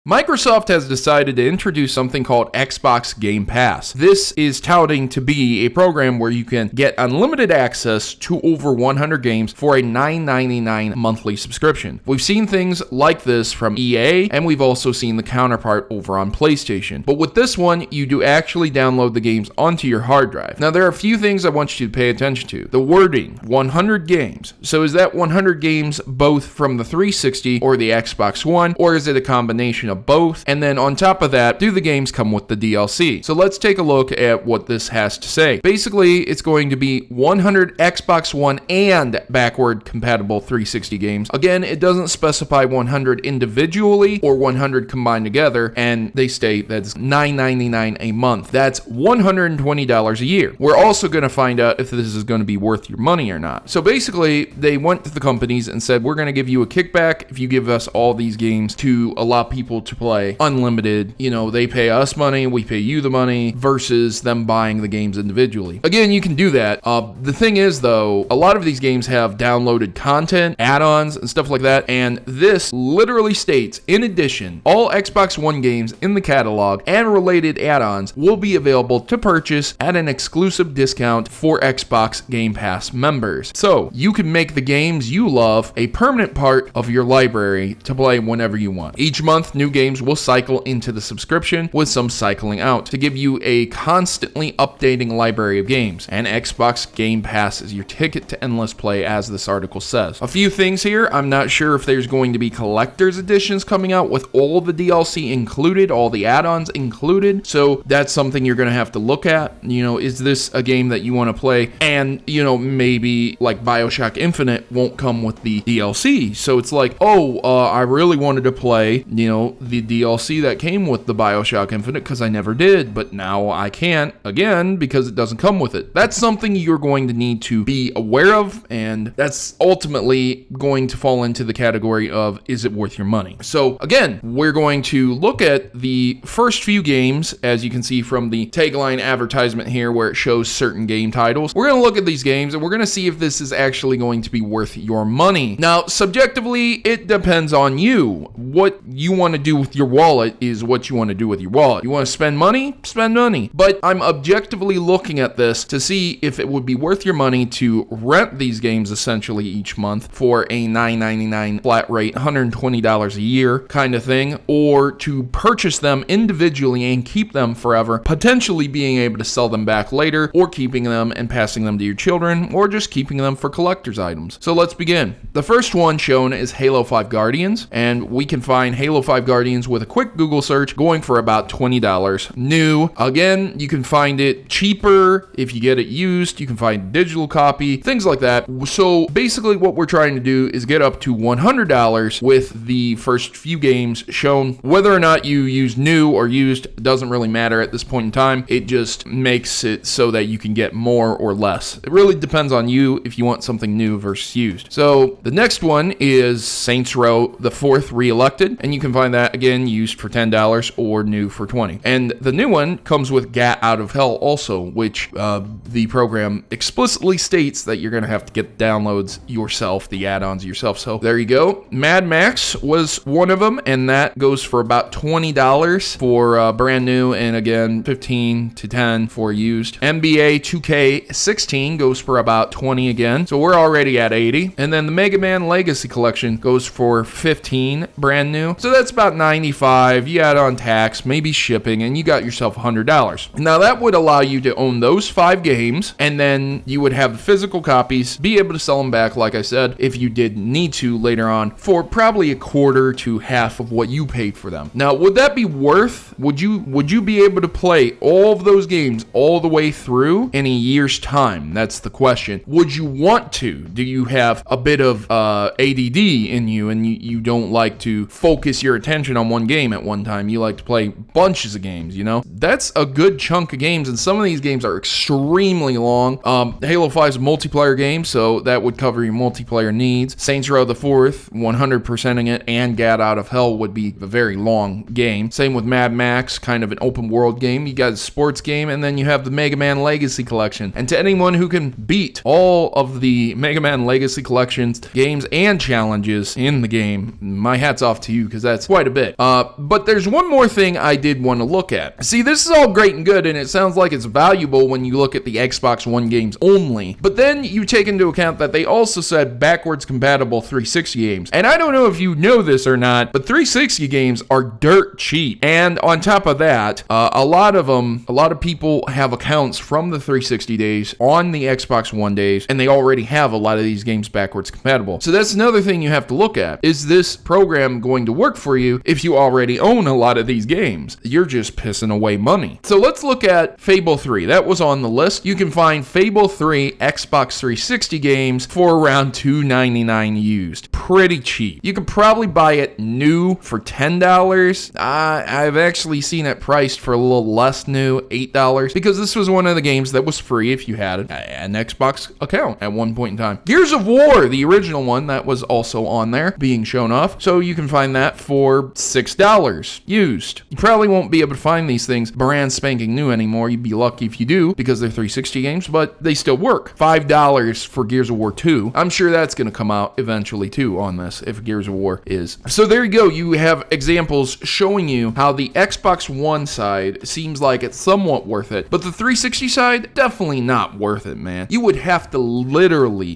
Microsoft has decided to introduce something called Xbox Game Pass. This is touting to be a program where you can get unlimited access to over 100 games for a $9.99 monthly subscription. We've seen things like this from EA, and we've also seen the counterpart over on PlayStation. But with this one, you do actually download the games onto your hard drive. Now, there are a few things I want you to pay attention to. The wording, 100 games. So is that 100 games both from the 360 or the Xbox One, or is it a combination of both? And then on top of that, do the games come with the DLC? So let's take a look at what this has to say. Basically, it's going to be 100 Xbox One and backward compatible 360 games. Again, it doesn't specify 100 individually or 100 combined together, and they state that's $9.99 a month. That's $120 a year. We're also going to find out if this is going to be worth your money or not. So basically, they went to the companies and said, we're going to give you a kickback if you give us all these games to allow people to play unlimited. You know, they pay us money, we pay you the money, versus them buying the games individually. Again, you can do that. The thing is, though, a lot of these games have downloaded content, add-ons, and stuff like that, and this literally states, in addition, all Xbox One games in the catalog and related add-ons will be available to purchase at an exclusive discount for Xbox Game Pass members. So, you can make the games you love a permanent part of your library to play whenever you want. Each month, new games will cycle into the subscription, with some cycling out, to give you a constantly updating library of games. And Xbox Game Pass is your ticket to endless play, as this article says. A few things here. I'm not sure if there's going to be collector's editions coming out with all the DLC included, all the add-ons included. So that's something you're going to have to look at. You know, is this a game that you want to play? And, you know, maybe like BioShock Infinite won't come with the DLC. So it's like, I really wanted to play, you know, the DLC that came with the BioShock Infinite because I never did, but now I can't again because it doesn't come with it. That's something you're going to need to be aware of, and that's ultimately going to fall into the category of, is it worth your money? So again, we're going to look at the first few games, as you can see from the tagline advertisement here where it shows certain game titles. We're going to look at these games and we're going to see if this is actually going to be worth your money. Now, subjectively, it depends on you. What you want to do with your wallet is what you want to do with your wallet. You want to spend money? Spend money. But I'm objectively looking at this to see if it would be worth your money to rent these games essentially each month for a $9.99 flat rate, $120 a year kind of thing, or to purchase them individually and keep them forever, potentially being able to sell them back later, or keeping them and passing them to your children, or just keeping them for collector's items. So let's begin. The first one shown is Halo 5 Guardians, and we can find Halo 5 Guardians with a quick Google search going for about $20 new. Again, you can find it cheaper if you get it used. You can find a digital copy, things like that. So basically what we're trying to do is get up to $100 with the first few games shown. Whether or not you use new or used doesn't really matter at this point in time. It just makes it so that you can get more or less. It really depends on you if you want something new versus used. So the next one is Saints Row the 4th Reelected, and you can find that again used for $10 or new for $20. And the new one comes with Gat Out of Hell also, which the program explicitly states that you're going to have to get downloads yourself, the add-ons yourself. So there you go. Mad Max was one of them, and that goes for about $20 for brand new, and again $15 to $10 for used. NBA 2K16 goes for about $20 again, so we're already at $80. And then the Mega Man Legacy Collection goes for $15 brand new, so that's about $95. You add on tax, maybe shipping, and you got yourself $100. Now that would allow you to own those 5 games, and then you would have the physical copies, be able to sell them back, like I said, if you did need to later on, for probably a quarter to half of what you paid for them. Now, would that be worth? Would you be able to play all of those games all the way through in a year's time? That's the question. Would you want to? Do you have a bit of ADD in you, and you don't like to focus your attention on one game at one time? You like to play bunches of games, you know? That's a good chunk of games, and some of these games are extremely long. Halo 5 is a multiplayer game, so that would cover your multiplayer needs. Saints Row the 4th, 100%ing it, and Gat Out of Hell would be a very long game. Same with Mad Max, kind of an open world game. You got a sports game, and then you have the Mega Man Legacy Collection. And to anyone who can beat all of the Mega Man Legacy Collections games and challenges in the game, my hat's off to you, because that's quite a bit. But there's one more thing I did want to look at. See, this is all great and good, and it sounds like it's valuable when you look at the Xbox One games only. But then you take into account that they also said backwards compatible 360 games. And I don't know if you know this or not, but 360 games are dirt cheap. And on top of that, a lot of people have accounts from the 360 days on the Xbox One days, and they already have a lot of these games backwards compatible. So that's another thing you have to look at. Is this program going to work for you if you already own a lot of these games? You're just pissing away money. So let's look at Fable 3. That was on the list. You can find Fable 3 Xbox 360 games for around $2.99 used. Pretty cheap. You could probably buy it new for $10. I've actually seen it priced for a little less new, $8, because this was one of the games that was free if you had an Xbox account at one point in time. Gears of War, the original one, that was also on there being shown off. So you can find that for $6 used. You probably won't be able to find these things brand spanking new anymore. You'd be lucky if you do, because they're 360 games, but they still work. $5 for Gears of War 2. I'm sure that's going to come out eventually too on this, if Gears of War is. So there you go. You have examples showing you how the Xbox One side seems like it's somewhat worth it, but the 360 side, definitely not worth it, man. You would have to literally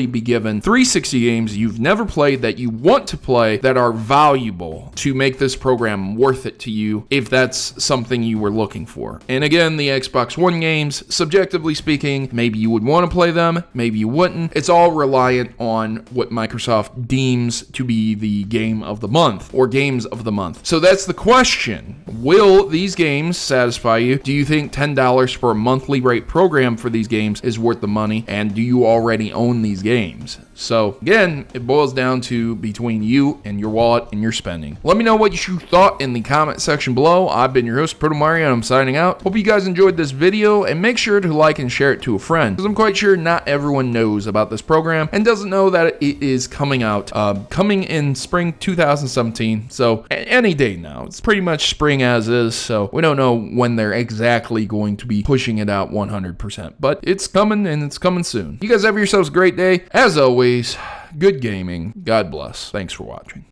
be given 360 games you've never played that you want to play that are valuable to make this program worth it to you, if that's something you were looking for. And again, the Xbox One games, subjectively speaking, maybe you would want to play them, maybe you wouldn't. It's all reliant on what Microsoft deems to be the game of the month or games of the month. So that's the question. Will these games satisfy you? Do you think $10 for a monthly rate program for these games is worth the money? And do you already own these games? So again, it boils down to between you and your wallet and your spending. Let me know what you thought in the comment section below. I've been your host, Protomario, and I'm signing out. Hope you guys enjoyed this video, and make sure to like and share it to a friend, because I'm quite sure not everyone knows about this program and doesn't know that it is coming out, coming in spring 2017. So any day now. It's pretty much spring as is, so we don't know when they're exactly going to be pushing it out 100%, but it's coming, and it's coming soon. You guys have yourselves a great day. As always, good gaming. God bless. Thanks for watching.